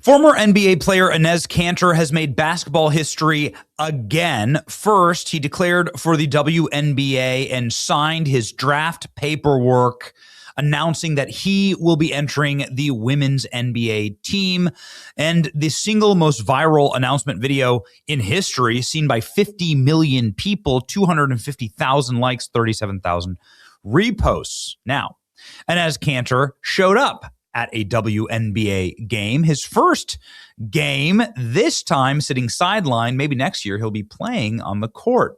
Former NBA player Enes Kanter has made basketball history again. First, he declared for the WNBA and signed his draft paperwork announcing that he will be entering the women's NBA team. And the single most viral announcement video in history, seen by 50 million people, 250,000 likes, 37,000 reposts. Now, Enes Kanter showed up at a WNBA game, his first game, this time sitting sideline. Maybe next year he'll be playing on the court.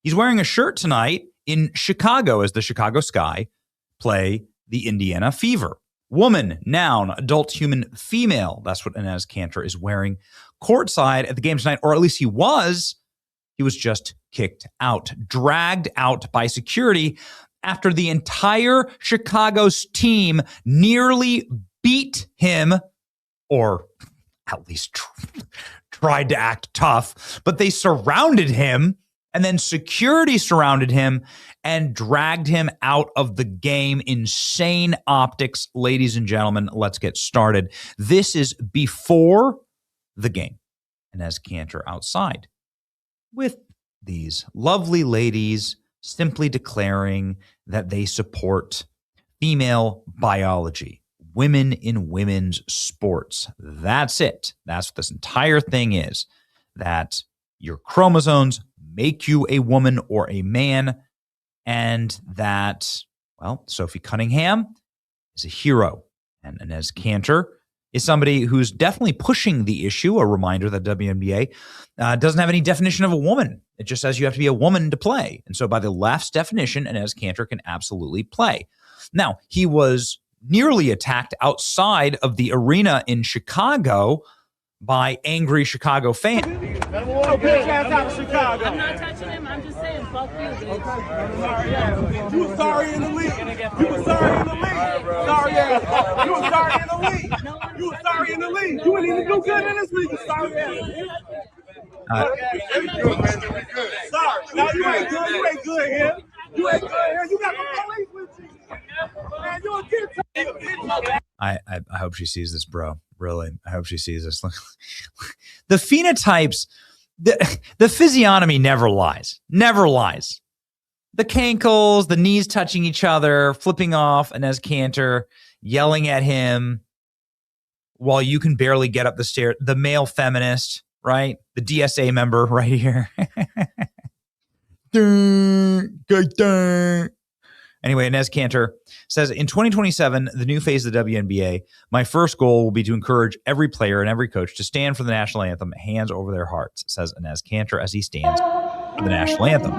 He's wearing a shirt tonight in Chicago as the Chicago Sky play the Indiana Fever. Woman, noun, adult, human, female. That's what Enes Kanter is wearing courtside at the game tonight, or at least he was. He was just kicked out, dragged out by security after the entire Chicago's team nearly beat him, or at least tried to act tough, but they surrounded him, and then security surrounded him and dragged him out of the game. Insane optics, ladies and gentlemen. Let's get started. This is before the game. Enes Kanter outside with these lovely ladies simply declaring that they support female biology, women in women's sports. That's it. That's what this entire thing is, that your chromosomes make you a woman or a man, and that, well, Sophie Cunningham is a hero, and Enes Kanter is somebody who's definitely pushing the issue. A reminder that WNBA doesn't have any definition of a woman. It just says you have to be a woman to play. And so by the left's definition, Enes Kanter can absolutely play. Now, he was nearly attacked outside of the arena in Chicago by angry Chicago fans. I'm not touching him. I'm just saying, fuck you, bitch. You was sorry in the league. You was sorry in the league. Sorry ass. You was sorry in the league. You was sorry in the league. You wouldn't even do good in this league. You sorry ass. Sorry. No, you ain't good. You ain't good here. You ain't good here. You got the police with you. Man, you a kid. I hope she sees this, bro. Really, I hope she sees this. The phenotypes, the physiognomy never lies. Never lies. The cankles, the knees touching each other, flipping off Enes Kanter, yelling at him while you can barely get up the stairs. The male feminist, right? The DSA member right here. Anyway, Enes Kanter says, in 2027, the new phase of the WNBA, my first goal will be to encourage every player and every coach to stand for the national anthem, hands over their hearts, says Enes Kanter as he stands for the national anthem.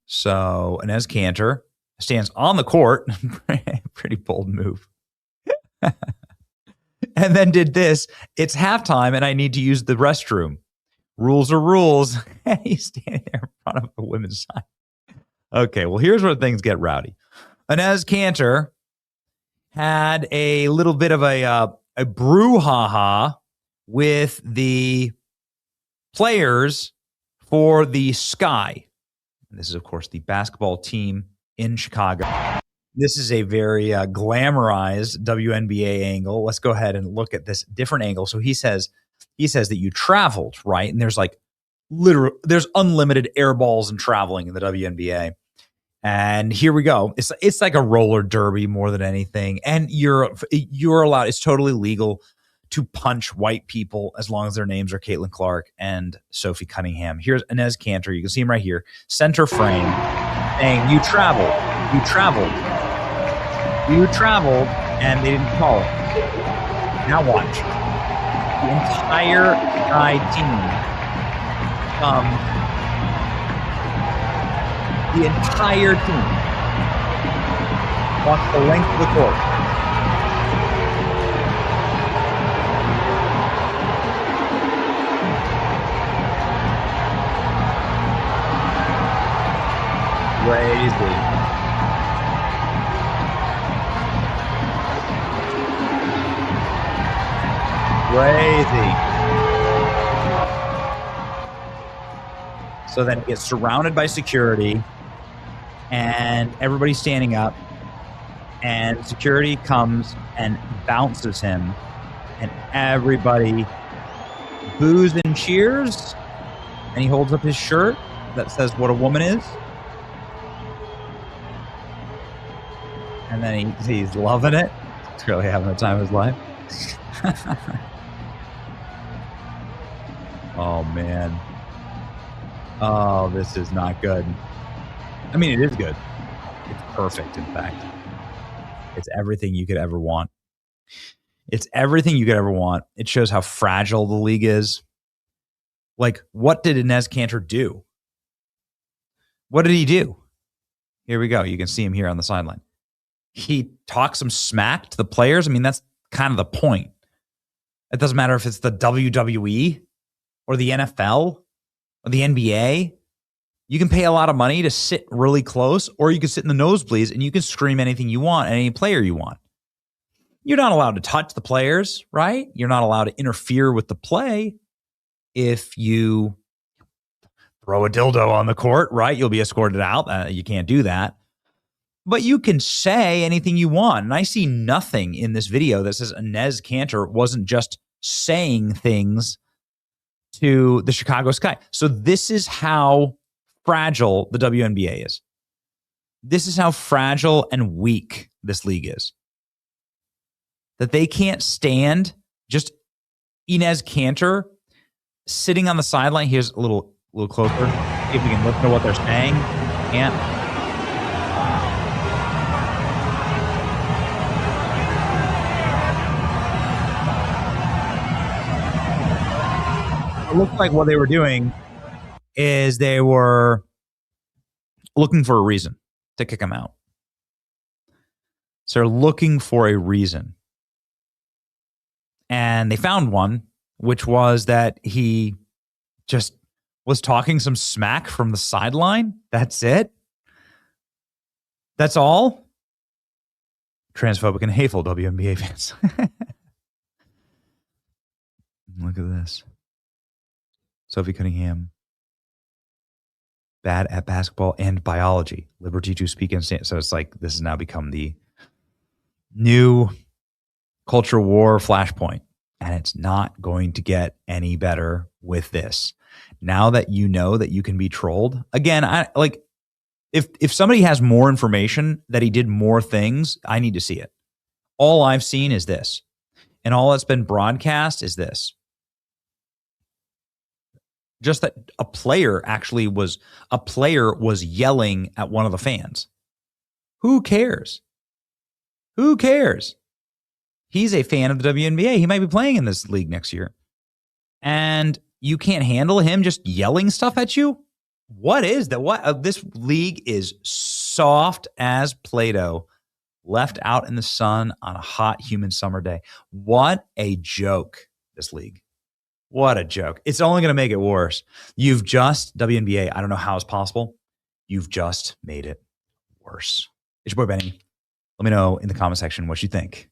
So Enes Kanter stands on the court. Pretty bold move. And then did this. It's halftime and I need to use the restroom. Rules are rules. He's standing there in front of the women's side. Okay, well, here's where things get rowdy. Enes Kanter had a little bit of a brouhaha with the players for the Sky. This is, of course, the basketball team in Chicago. This is a very glamorized WNBA angle. Let's go ahead and look at this different angle. So he says that you traveled, right? And there's there's unlimited air balls and traveling in the WNBA. And here we go. It's like a roller derby more than anything. And you're allowed, it's totally legal to punch white people as long as their names are Caitlin Clark and Sophie Cunningham. Here's Enes Kanter. You can see him right here. Center frame saying, you traveled, and they didn't call it. Now watch. The entire Sky team the entire team walks the length of the court. Crazy. So then it gets surrounded by security and everybody's standing up. And security comes and bounces him, and everybody boos and cheers, and he holds up his shirt that says what a woman is. And then he's loving it. He's really having the time of his life. Oh, man. Oh, this is not good. I mean, it is good. It's perfect, in fact. It's everything you could ever want. It's everything you could ever want. It shows how fragile the league is. Like, what did Enes Kanter do? What did he do? Here we go. You can see him here on the sideline. He talks some smack to the players. I mean, that's kind of the point. It doesn't matter if it's the WWE or the NFL or the NBA. You can pay a lot of money to sit really close, or you can sit in the nosebleeds and you can scream anything you want at any player you want. You're not allowed to touch the players, right? You're not allowed to interfere with the play. If you throw a dildo on the court, right, you'll be escorted out. You can't do that. But you can say anything you want. And I see nothing in this video that says Enes Kanter wasn't just saying things to the Chicago Sky. So this is how fragile the WNBA is. This is how fragile and weak this league is. That they can't stand just Enes Kanter sitting on the sideline. Here's a little closer. See if we can listen to what they're saying. Can't. It looked like what they were doing is they were looking for a reason to kick him out. So they're looking for a reason. And they found one, which was that he just was talking some smack from the sideline. That's it. That's all. Transphobic and hateful WNBA fans. Look at this. Sophie Cunningham. Bad at basketball and biology. Liberty to speak and stand. So it's like this has now become the new culture war flashpoint. And it's not going to get any better with this. Now that you know that you can be trolled. Again, I like if somebody has more information that he did more things, I need to see it. All I've seen is this. And all that's been broadcast is this. Just that a player was yelling at one of the fans. Who cares? Who cares? He's a fan of the WNBA. He might be playing in this league next year. And you can't handle him just yelling stuff at you? What is that? What? This league is soft as Play-Doh, left out in the sun on a hot, humid summer day. What a joke, this league. What a joke. It's only going to make it worse. WNBA, I don't know how it's possible. You've just made it worse. It's your boy, Benny. Let me know in the comment section what you think.